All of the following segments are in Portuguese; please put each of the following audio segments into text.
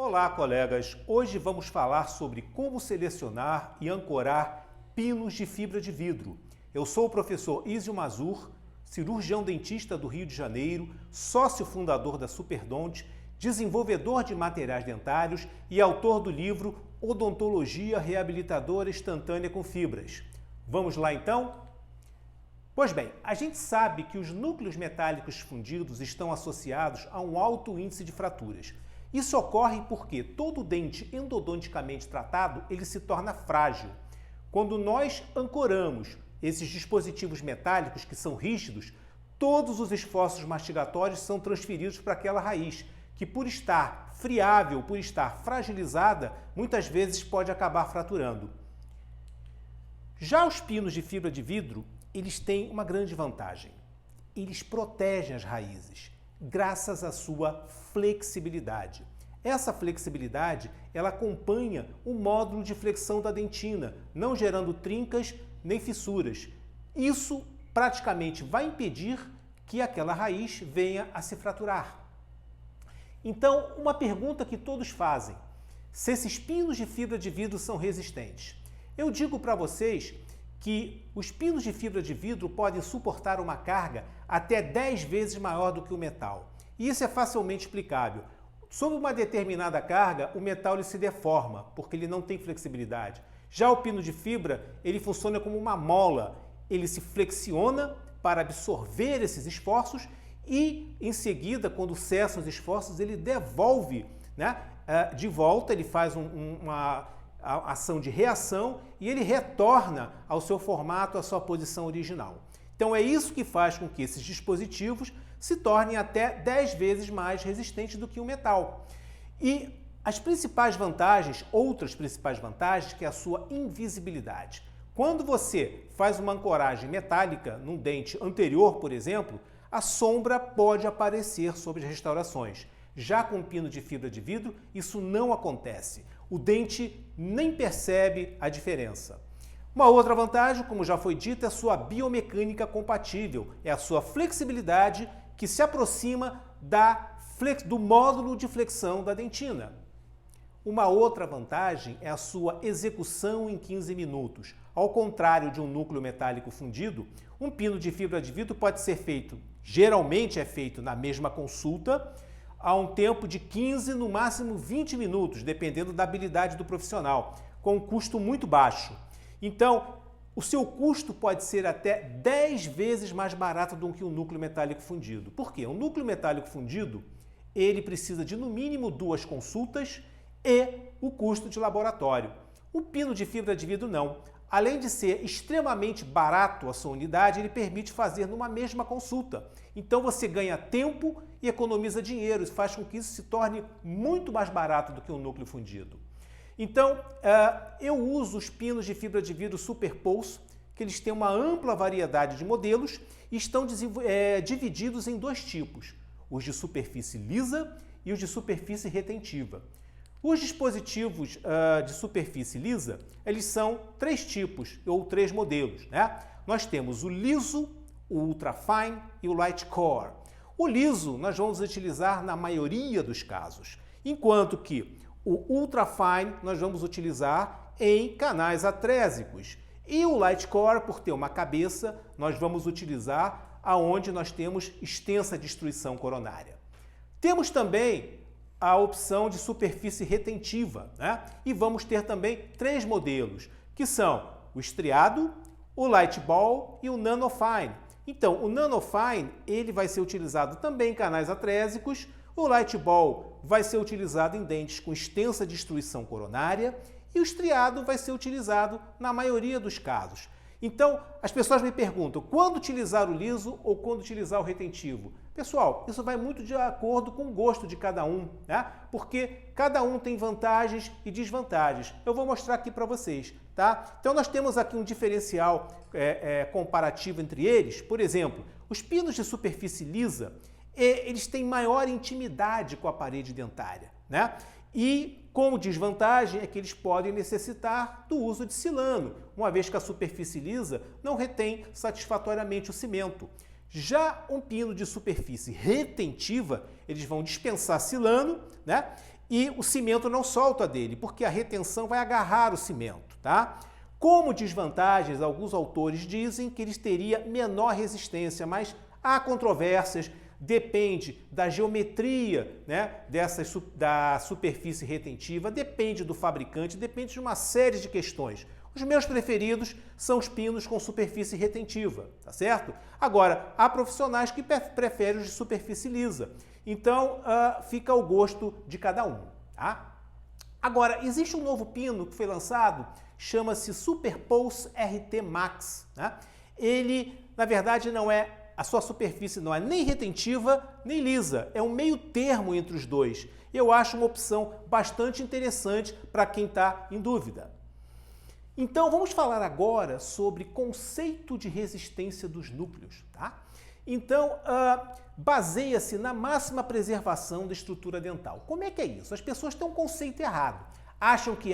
Olá, colegas! Hoje vamos falar sobre como selecionar e ancorar pinos de fibra de vidro. Eu sou o professor Izio Mazur, cirurgião dentista do Rio de Janeiro, sócio fundador da Superdont, desenvolvedor de materiais dentários e autor do livro Odontologia Reabilitadora Instantânea com Fibras. Vamos lá então? Pois bem, a gente sabe que os núcleos metálicos fundidos estão associados a um alto índice de fraturas. Isso ocorre porque todo dente endodonticamente tratado ele se torna frágil. Quando nós ancoramos esses dispositivos metálicos que são rígidos, todos os esforços mastigatórios são transferidos para aquela raiz, que por estar friável, por estar fragilizada, muitas vezes pode acabar fraturando. Já os pinos de fibra de vidro, eles têm uma grande vantagem. Eles protegem as raízes, graças à sua flexibilidade. Essa flexibilidade, ela acompanha o módulo de flexão da dentina, não gerando trincas nem fissuras. Isso praticamente vai impedir que aquela raiz venha a se fraturar. Então, uma pergunta que todos fazem: se esses pinos de fibra de vidro são resistentes? Eu digo para vocês que os pinos de fibra de vidro podem suportar uma carga até 10 vezes maior do que o metal. E isso é facilmente explicável. Sob uma determinada carga, o metal ele se deforma, porque ele não tem flexibilidade. Já o pino de fibra, ele funciona como uma mola. Ele se flexiona para absorver esses esforços e, em seguida, quando cessam os esforços, ele devolve, de volta, ele faz uma ação de reação e ele retorna ao seu formato, à sua posição original. Então é isso que faz com que esses dispositivos se tornem até 10 vezes mais resistentes do que o metal. E as principais vantagens, outras principais vantagens, que é a sua invisibilidade. Quando você faz uma ancoragem metálica num dente anterior, por exemplo, a sombra pode aparecer sobre as restaurações. Já com o pino de fibra de vidro, isso não acontece. O dente nem percebe a diferença. Uma outra vantagem, como já foi dito, é a sua biomecânica compatível. É a sua flexibilidade que se aproxima do módulo de flexão da dentina. Uma outra vantagem é a sua execução em 15 minutos. Ao contrário de um núcleo metálico fundido, um pino de fibra de vidro pode ser feito, geralmente é feito na mesma consulta, a um tempo de 15, no máximo 20 minutos, dependendo da habilidade do profissional, com um custo muito baixo. Então, o seu custo pode ser até 10 vezes mais barato do que um núcleo metálico fundido. Por quê? Um núcleo metálico fundido, ele precisa de no mínimo 2 consultas e o custo de laboratório. O pino de fibra de vidro não. Além de ser extremamente barato a sua unidade, ele permite fazer numa mesma consulta. Então você ganha tempo e economiza dinheiro. Isso faz com que isso se torne muito mais barato do que um núcleo fundido. Então, eu uso os pinos de fibra de vidro Superpulse, que eles têm uma ampla variedade de modelos e estão divididos em 2 tipos, os de superfície lisa e os de superfície retentiva. Os dispositivos de superfície lisa, eles são 3 tipos ou 3 modelos. Nós temos o liso, o ultrafine e o light core. O liso nós vamos utilizar na maioria dos casos, enquanto que o ultrafine nós vamos utilizar em canais atrésicos. E o light core, por ter uma cabeça, nós vamos utilizar aonde nós temos extensa destruição coronária. Temos também a opção de superfície retentiva, E vamos ter também 3 modelos, que são o estriado, o light ball e o nanofine. Então, o nanofine ele vai ser utilizado também em canais atrésicos. O light ball vai ser utilizado em dentes com extensa destruição coronária e o estriado vai ser utilizado na maioria dos casos. Então, as pessoas me perguntam quando utilizar o liso ou quando utilizar o retentivo. Pessoal, isso vai muito de acordo com o gosto de cada um, Porque cada um tem vantagens e desvantagens. Eu vou mostrar aqui para vocês, Então, nós temos aqui um diferencial comparativo entre eles. Por exemplo, os pinos de superfície lisa, eles têm maior intimidade com a parede dentária, E como desvantagem é que eles podem necessitar do uso de silano, uma vez que a superfície lisa não retém satisfatoriamente o cimento. Já um pino de superfície retentiva, eles vão dispensar silano, e o cimento não solta dele, porque a retenção vai agarrar o cimento, tá? Como desvantagens, alguns autores dizem que ele teria menor resistência, mas há controvérsias, depende da geometria, né, da superfície retentiva, depende do fabricante, depende de uma série de questões. Os meus preferidos são os pinos com superfície retentiva, tá certo? Agora, há profissionais que preferem os de superfície lisa. Então, fica ao gosto de cada um, tá? Agora, existe um novo pino que foi lançado, chama-se Superpose RT Max, né? Ele, na verdade, a sua superfície não é nem retentiva, nem lisa. É um meio termo entre os dois. Eu acho uma opção bastante interessante para quem está em dúvida. Então, vamos falar agora sobre conceito de resistência dos núcleos, tá? Então, baseia-se na máxima preservação da estrutura dental. Como é que é isso? As pessoas têm um conceito errado. Acham que,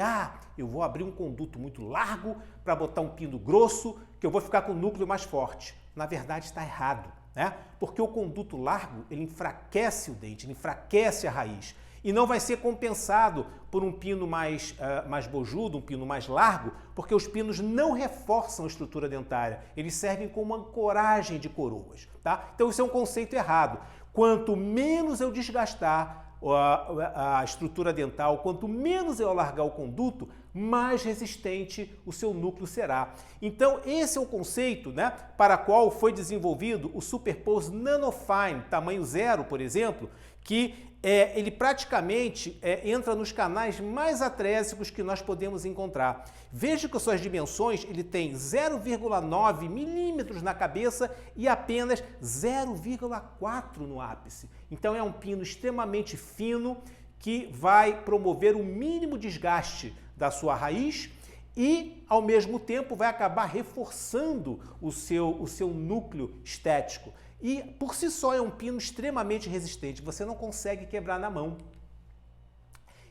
eu vou abrir um conduto muito largo para botar um pino grosso, que eu vou ficar com o núcleo mais forte. Na verdade, está errado, né? Porque o conduto largo, ele enfraquece o dente, ele enfraquece a raiz. E não vai ser compensado por um pino mais bojudo, um pino mais largo, porque os pinos não reforçam a estrutura dentária. Eles servem como ancoragem de coroas, tá? Então, isso é um conceito errado. Quanto menos eu desgastar a estrutura dental, quanto menos eu alargar o conduto, mais resistente o seu núcleo será. Então, esse é o conceito, né, para o qual foi desenvolvido o Superpose Nanofine, tamanho 0, por exemplo, que ele praticamente entra nos canais mais atrésicos que nós podemos encontrar. Veja que as suas dimensões, ele tem 0,9 milímetros na cabeça e apenas 0,4 no ápice. Então é um pino extremamente fino que vai promover o mínimo desgaste da sua raiz e, ao mesmo tempo, vai acabar reforçando o seu núcleo estético. E, por si só, é um pino extremamente resistente, você não consegue quebrar na mão.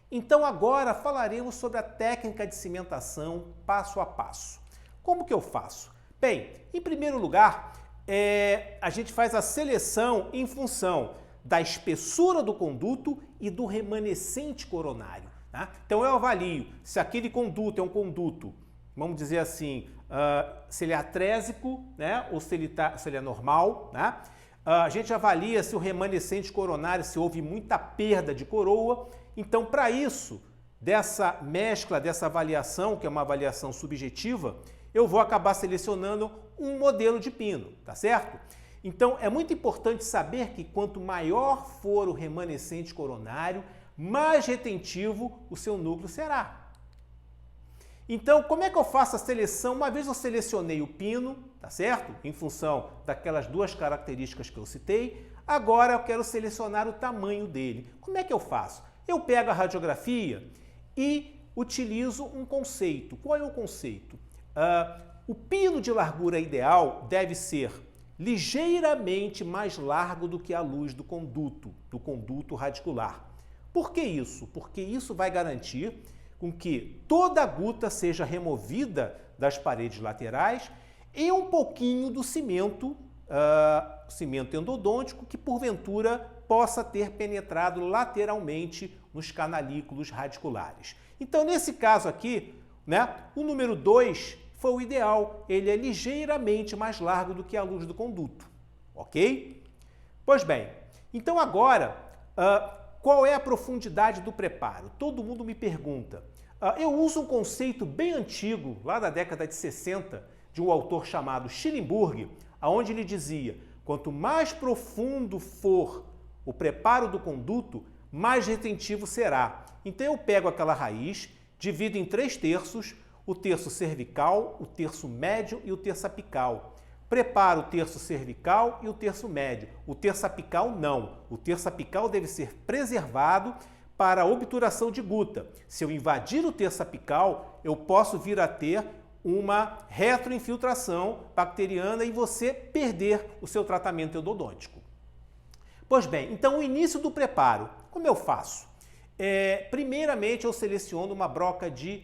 Então, agora falaremos sobre a técnica de cimentação passo a passo. Como que eu faço? Bem, em primeiro lugar, a gente faz a seleção em função da espessura do conduto e do remanescente coronário, né? Então, eu avalio se aquele conduto é um conduto, vamos dizer assim, se ele é atrésico, né, ou se ele é normal, né? A gente avalia se o remanescente coronário, se houve muita perda de coroa. Então, para isso, dessa mescla, dessa avaliação, que é uma avaliação subjetiva, eu vou acabar selecionando um modelo de pino, tá certo? Então, é muito importante saber que quanto maior for o remanescente coronário, mais retentivo o seu núcleo será. Então, como é que eu faço a seleção? Uma vez eu selecionei o pino, tá certo? Em função daquelas duas características que eu citei, agora eu quero selecionar o tamanho dele. Como é que eu faço? Eu pego a radiografia e utilizo um conceito. Qual é o conceito? O pino de largura ideal deve ser ligeiramente mais largo do que a luz do conduto radicular. Por que isso? Porque isso vai garantir com que toda a guta seja removida das paredes laterais e um pouquinho do cimento, cimento endodôntico, que porventura possa ter penetrado lateralmente nos canalículos radiculares. Então, nesse caso aqui, né, o número 2 foi o ideal. Ele é ligeiramente mais largo do que a luz do conduto, ok? Pois bem, então agora, qual é a profundidade do preparo? Todo mundo me pergunta. Eu uso um conceito bem antigo, lá da década de 60, de um autor chamado Schillingburg, onde ele dizia: quanto mais profundo for o preparo do conduto, mais retentivo será. Então eu pego aquela raiz, divido em 3 terços, o terço cervical, o terço médio e o terço apical. Preparo o terço cervical e o terço médio. O terço apical não. O terço apical deve ser preservado para a obturação de guta. Se eu invadir o terço apical, eu posso vir a ter uma retroinfiltração bacteriana e você perder o seu tratamento endodôntico. Pois bem, então o início do preparo, como eu faço? Primeiramente eu seleciono uma broca de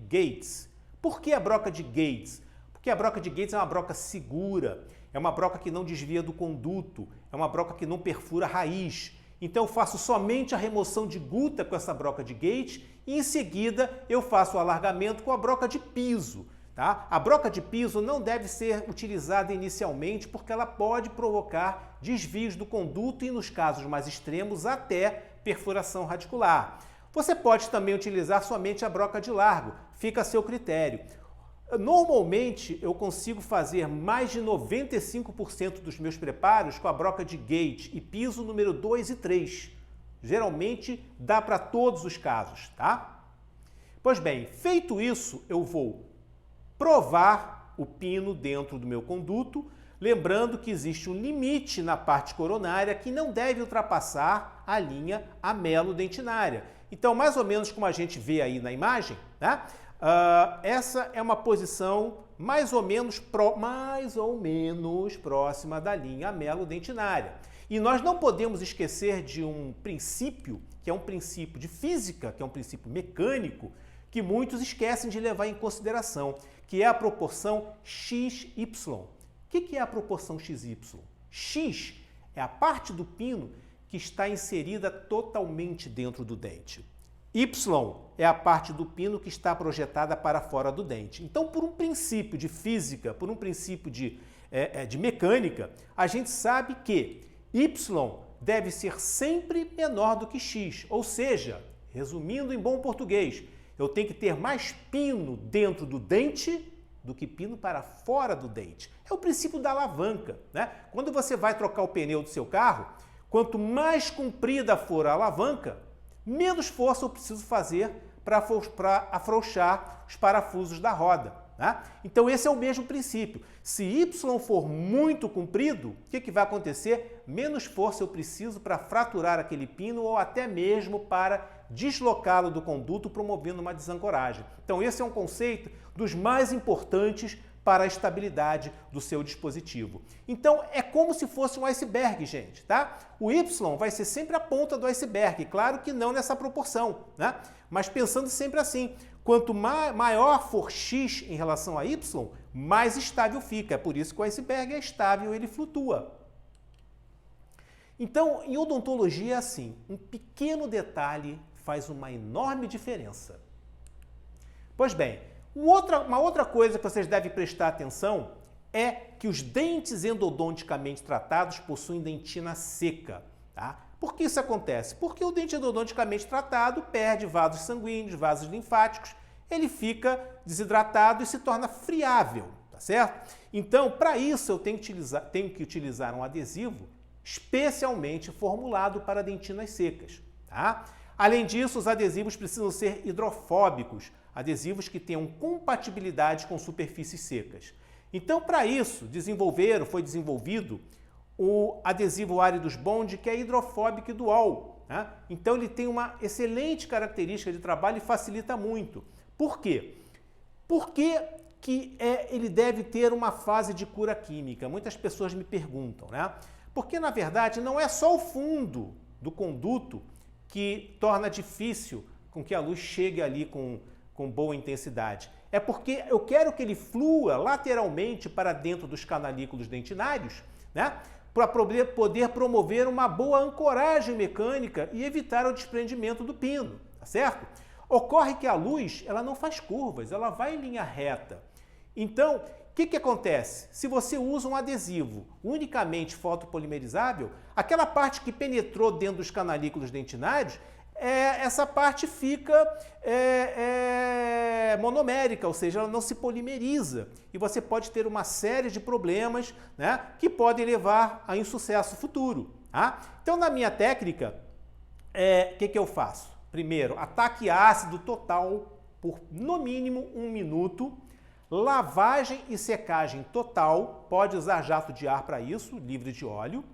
Gates. Por que a broca de Gates? Porque a broca de Gates é uma broca segura, é uma broca que não desvia do conduto, é uma broca que não perfura a raiz. Então eu faço somente a remoção de guta com essa broca de gate e em seguida eu faço o alargamento com a broca de piso. Tá? A broca de piso não deve ser utilizada inicialmente porque ela pode provocar desvios do conduto e, nos casos mais extremos, até perfuração radicular. Você pode também utilizar somente a broca de largo, fica a seu critério. Normalmente eu consigo fazer mais de 95% dos meus preparos com a broca de gate e piso número 2 e 3. Geralmente dá para todos os casos, tá? Pois bem, feito isso, eu vou provar o pino dentro do meu conduto, lembrando que existe um limite na parte coronária que não deve ultrapassar a linha amelo-dentinária. Então, mais ou menos como a gente vê aí na imagem, né? Essa é uma posição mais ou menos próxima da linha amelo-dentinária. E nós não podemos esquecer de um princípio, que é um princípio de física, que é um princípio mecânico, que muitos esquecem de levar em consideração, que é a proporção XY. O que é a proporção XY? X é a parte do pino que está inserida totalmente dentro do dente. Y é a parte do pino que está projetada para fora do dente. Então, por um princípio de física, por um princípio de mecânica, a gente sabe que Y deve ser sempre menor do que X. Ou seja, resumindo em bom português, eu tenho que ter mais pino dentro do dente do que pino para fora do dente. É o princípio da alavanca, né? Quando você vai trocar o pneu do seu carro, quanto mais comprida for a alavanca, menos força eu preciso fazer para afrouxar os parafusos da roda. Né? Então esse é o mesmo princípio. Se Y for muito comprido, o que vai acontecer? Menos força eu preciso para fraturar aquele pino ou até mesmo para deslocá-lo do conduto, promovendo uma desancoragem. Então esse é um conceito dos mais importantes para a estabilidade do seu dispositivo. Então é como se fosse um iceberg, gente, tá? O Y vai ser sempre a ponta do iceberg, claro que não nessa proporção, né? Mas pensando sempre assim, quanto maior for X em relação a Y, mais estável fica. É por isso que o iceberg é estável, ele flutua. Então, em odontologia é assim, um pequeno detalhe faz uma enorme diferença. Pois bem, uma outra coisa que vocês devem prestar atenção é que os dentes endodonticamente tratados possuem dentina seca. Tá? Por que isso acontece? Porque o dente endodonticamente tratado perde vasos sanguíneos, vasos linfáticos, ele fica desidratado e se torna friável, tá certo? Então, para isso eu tenho que utilizar um adesivo especialmente formulado para dentinas secas. Tá? Além disso, os adesivos precisam ser hidrofóbicos, adesivos que tenham compatibilidade com superfícies secas. Então, para isso, foi desenvolvido o adesivo Áridos Bond, que é hidrofóbico e dual. Né? Então, ele tem uma excelente característica de trabalho e facilita muito. Por quê? Porque ele deve ter uma fase de cura química. Muitas pessoas me perguntam, né? Porque, na verdade, não é só o fundo do conduto que torna difícil com que a luz chegue ali com boa intensidade. É porque eu quero que ele flua lateralmente para dentro dos canalículos dentinários, né? Para poder promover uma boa ancoragem mecânica e evitar o desprendimento do pino, tá certo? Ocorre que a luz, ela não faz curvas, ela vai em linha reta. Então, o que acontece? Se você usa um adesivo unicamente fotopolimerizável, aquela parte que penetrou dentro dos canalículos dentinários, essa parte fica monomérica, ou seja, ela não se polimeriza. E você pode ter uma série de problemas, né, que podem levar a insucesso futuro. Tá? Então, na minha técnica, o que eu faço? Primeiro, ataque ácido total por no mínimo 1 minuto. Lavagem e secagem total, pode usar jato de ar para isso, livre de óleo.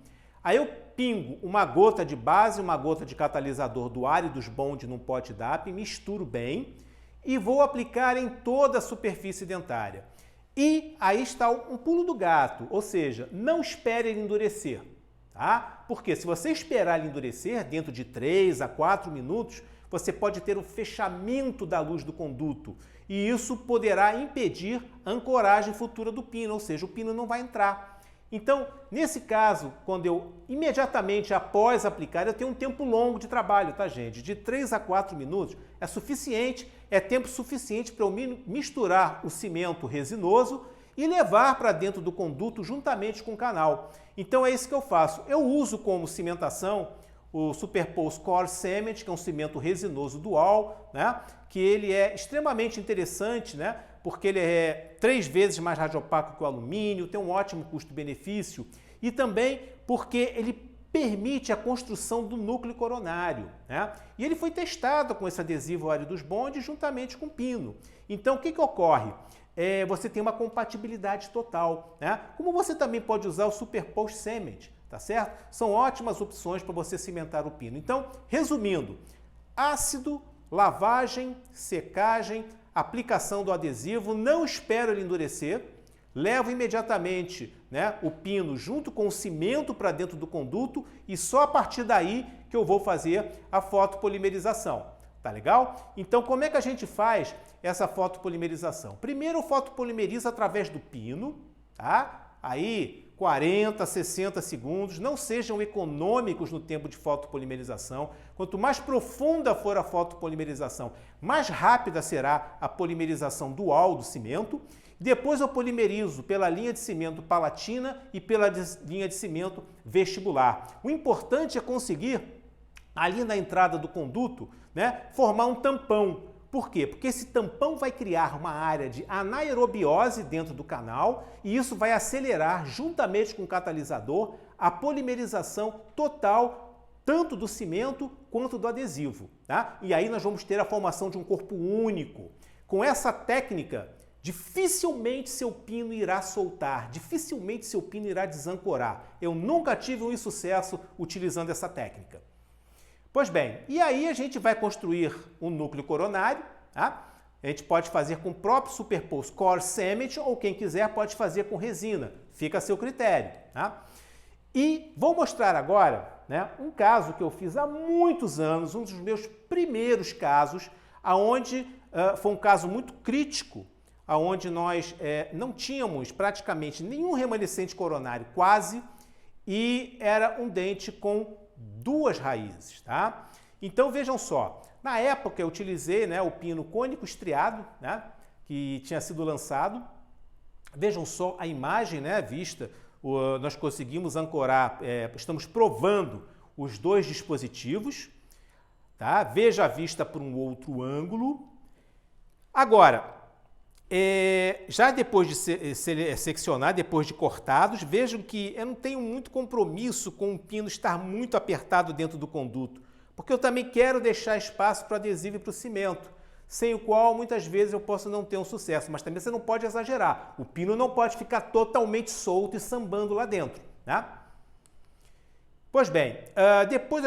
Aí eu pingo uma gota de base, uma gota de catalisador do Áridos Bond num pote DAP, misturo bem e vou aplicar em toda a superfície dentária. E aí está um pulo do gato, ou seja, não espere ele endurecer. Tá? Porque se você esperar ele endurecer, dentro de 3 a 4 minutos, você pode ter um fechamento da luz do conduto e isso poderá impedir a ancoragem futura do pino, ou seja, o pino não vai entrar. Então, nesse caso, quando eu imediatamente após aplicar, eu tenho um tempo longo de trabalho, tá, gente? De 3 a 4 minutos é suficiente, é tempo suficiente para eu misturar o cimento resinoso e levar para dentro do conduto juntamente com o canal. Então é isso que eu faço. Eu uso como cimentação o Superpose Core Cement, que é um cimento resinoso dual, né? Que ele é extremamente interessante, né? Porque ele é 3 vezes mais radiopaco que o alumínio, tem um ótimo custo-benefício e também porque ele permite a construção do núcleo coronário, né? E ele foi testado com esse adesivo óleo dos bondes juntamente com pino. Então o que ocorre? Você tem uma compatibilidade total, né? Como você também pode usar o Superpose Cement, tá certo? São ótimas opções para você cimentar o pino. Então, resumindo, ácido, lavagem, secagem, aplicação do adesivo, não espero ele endurecer, levo imediatamente, né, o pino junto com o cimento para dentro do conduto e só a partir daí que eu vou fazer a fotopolimerização. Tá legal? Então, como é que a gente faz essa fotopolimerização? Primeiro, eu fotopolimerizo através do pino, tá? Aí, 40, 60 segundos, não sejam econômicos no tempo de fotopolimerização. Quanto mais profunda for a fotopolimerização, mais rápida será a polimerização dual do cimento. Depois eu polimerizo pela linha de cimento palatina e pela linha de cimento vestibular. O importante é conseguir, ali na entrada do conduto, né, formar um tampão. Por quê? Porque esse tampão vai criar uma área de anaerobiose dentro do canal e isso vai acelerar, juntamente com o catalisador, a polimerização total tanto do cimento quanto do adesivo, tá? E aí nós vamos ter a formação de um corpo único. Com essa técnica, dificilmente seu pino irá soltar, dificilmente seu pino irá desancorar. Eu nunca tive um insucesso utilizando essa técnica. Pois bem, e aí a gente vai construir um núcleo coronário, tá? A gente pode fazer com o próprio Superpose Core Cement ou quem quiser pode fazer com resina, fica a seu critério, tá? E vou mostrar agora, né, um caso que eu fiz há muitos anos, um dos meus primeiros casos, aonde foi um caso muito crítico, aonde nós não tínhamos praticamente nenhum remanescente coronário, quase, e era um dente com 2 raízes, tá? Então vejam só, na época eu utilizei, né, o pino cônico estriado, né, que tinha sido lançado. Vejam só a imagem, né, vista, nós conseguimos ancorar, estamos provando os 2 dispositivos, tá? Veja a vista por um outro ângulo. Agora, já depois de seccionar, depois de cortados, vejam que eu não tenho muito compromisso com o pino estar muito apertado dentro do conduto, porque eu também quero deixar espaço para o adesivo e para o cimento, sem o qual muitas vezes eu posso não ter um sucesso, mas também você não pode exagerar. O pino não pode ficar totalmente solto e sambando lá dentro, tá? Pois bem, depois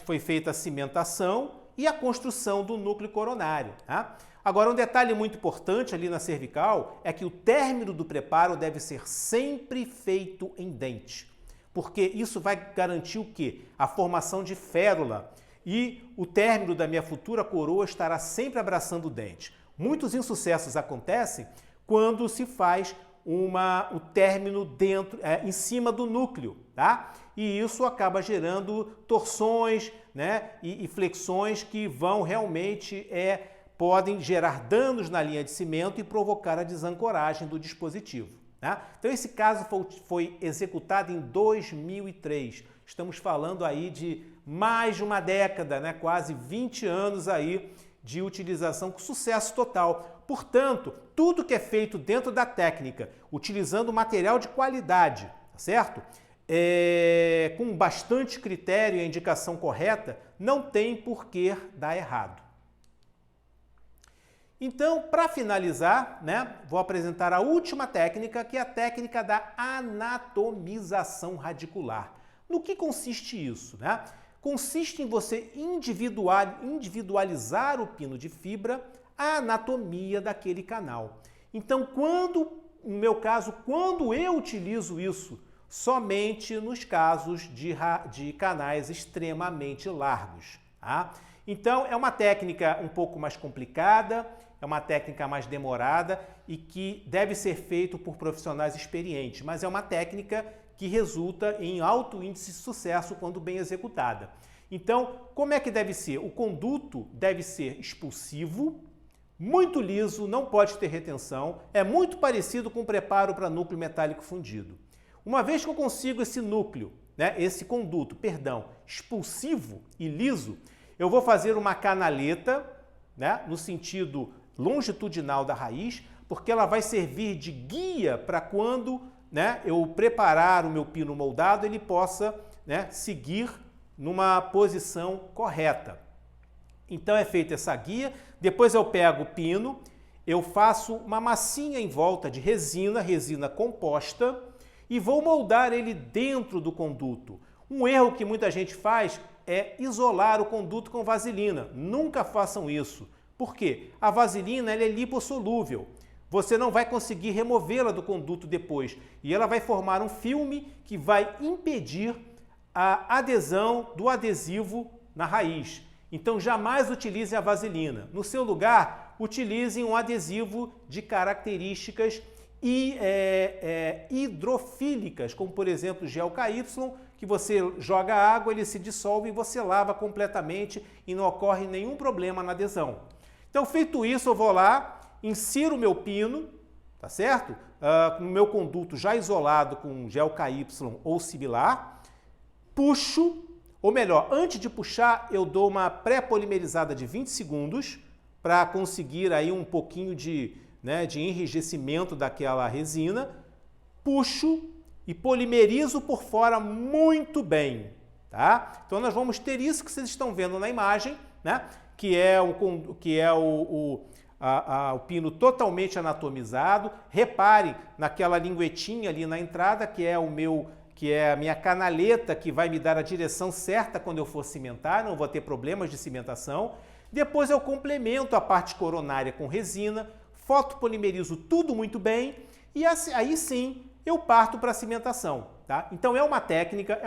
foi feita a cimentação e a construção do núcleo coronário, tá? Agora, um detalhe muito importante ali na cervical é que o término do preparo deve ser sempre feito em dente, porque isso vai garantir o quê? A formação de férula e o término da minha futura coroa estará sempre abraçando o dente. Muitos insucessos acontecem quando se faz o término em cima do núcleo, tá? E isso acaba gerando torções, né, e flexões que vão realmente podem gerar danos na linha de cimento e provocar a desancoragem do dispositivo, tá? Então esse caso foi executado em 2003. Estamos falando aí de mais de uma década, né? Quase 20 anos aí de utilização com sucesso total. Portanto, tudo que é feito dentro da técnica, utilizando material de qualidade, tá certo? Com bastante critério e a indicação correta, não tem por que dar errado. Então, para finalizar, né, vou apresentar a última técnica, que é a técnica da anatomização radicular. No que consiste isso, né? Consiste em você individualizar o pino de fibra, a anatomia daquele canal. Então, no meu caso, quando eu utilizo isso, somente nos casos de canais extremamente largos, tá? Então, é uma técnica um pouco mais complicada, é uma técnica mais demorada e que deve ser feito por profissionais experientes, mas é uma técnica que resulta em alto índice de sucesso quando bem executada. Então, como é que deve ser? O conduto deve ser expulsivo, muito liso, não pode ter retenção, é muito parecido com o preparo para núcleo metálico fundido. Uma vez que eu consigo esse núcleo, esse conduto, expulsivo e liso, eu vou fazer uma canaleta, no sentido longitudinal da raiz, porque ela vai servir de guia para quando eu preparar o meu pino moldado, ele possa seguir numa posição correta. Então é feita essa guia, depois eu pego o pino, eu faço uma massinha em volta de resina composta, e vou moldar ele dentro do conduto. Um erro que muita gente faz é isolar o conduto com vaselina. Nunca façam isso. Por quê? A vaselina ela é lipossolúvel. Você não vai conseguir removê-la do conduto depois. E ela vai formar um filme que vai impedir a adesão do adesivo na raiz. Então jamais utilizem a vaselina. No seu lugar, utilizem um adesivo de características hidrofílicas, como por exemplo o gel KY, que você joga água, ele se dissolve e você lava completamente e não ocorre nenhum problema na adesão. Então, feito isso, eu vou lá, insiro o meu pino, tá certo? No meu conduto já isolado com gel KY ou similar, puxo, ou melhor, antes de puxar, eu dou uma pré-polimerizada de 20 segundos para conseguir aí um pouquinho de enrijecimento daquela resina, puxo e polimerizo por fora muito bem, tá? Então nós vamos ter isso que vocês estão vendo na imagem, que é o pino totalmente anatomizado. Reparem naquela linguetinha ali na entrada, que é a minha canaleta que vai me dar a direção certa quando eu for cimentar, não vou ter problemas de cimentação. Depois eu complemento a parte coronária com resina, fotopolimerizo tudo muito bem e aí sim eu parto para a cimentação, tá? Então é uma técnica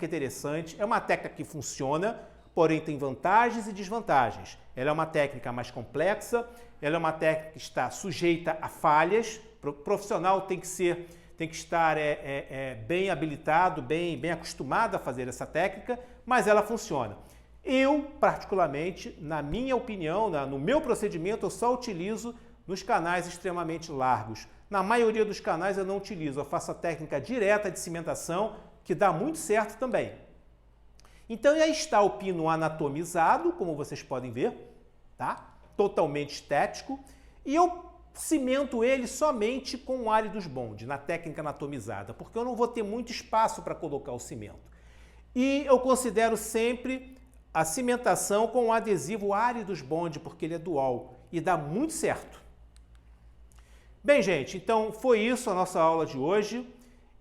interessante, é uma técnica que funciona, porém tem vantagens e desvantagens. Ela é uma técnica mais complexa, ela é uma técnica que está sujeita a falhas, o profissional tem que estar bem habilitado, bem acostumado a fazer essa técnica, mas ela funciona. Eu, particularmente, na minha opinião, no meu procedimento, eu só utilizo nos canais extremamente largos. Na maioria dos canais eu não utilizo, eu faço a técnica direta de cimentação, que dá muito certo também. Então aí está o pino anatomizado, como vocês podem ver, tá? Totalmente estético, e eu cimento ele somente com o áridos bond, na técnica anatomizada, porque eu não vou ter muito espaço para colocar o cimento. E eu considero sempre a cimentação com o adesivo áridos bond, porque ele é dual, e dá muito certo. Bem, gente, então foi isso a nossa aula de hoje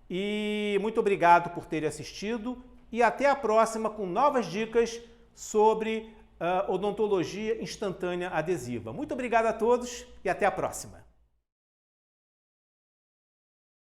e muito obrigado por terem assistido e até a próxima com novas dicas sobre odontologia instantânea adesiva. Muito obrigado a todos e até a próxima.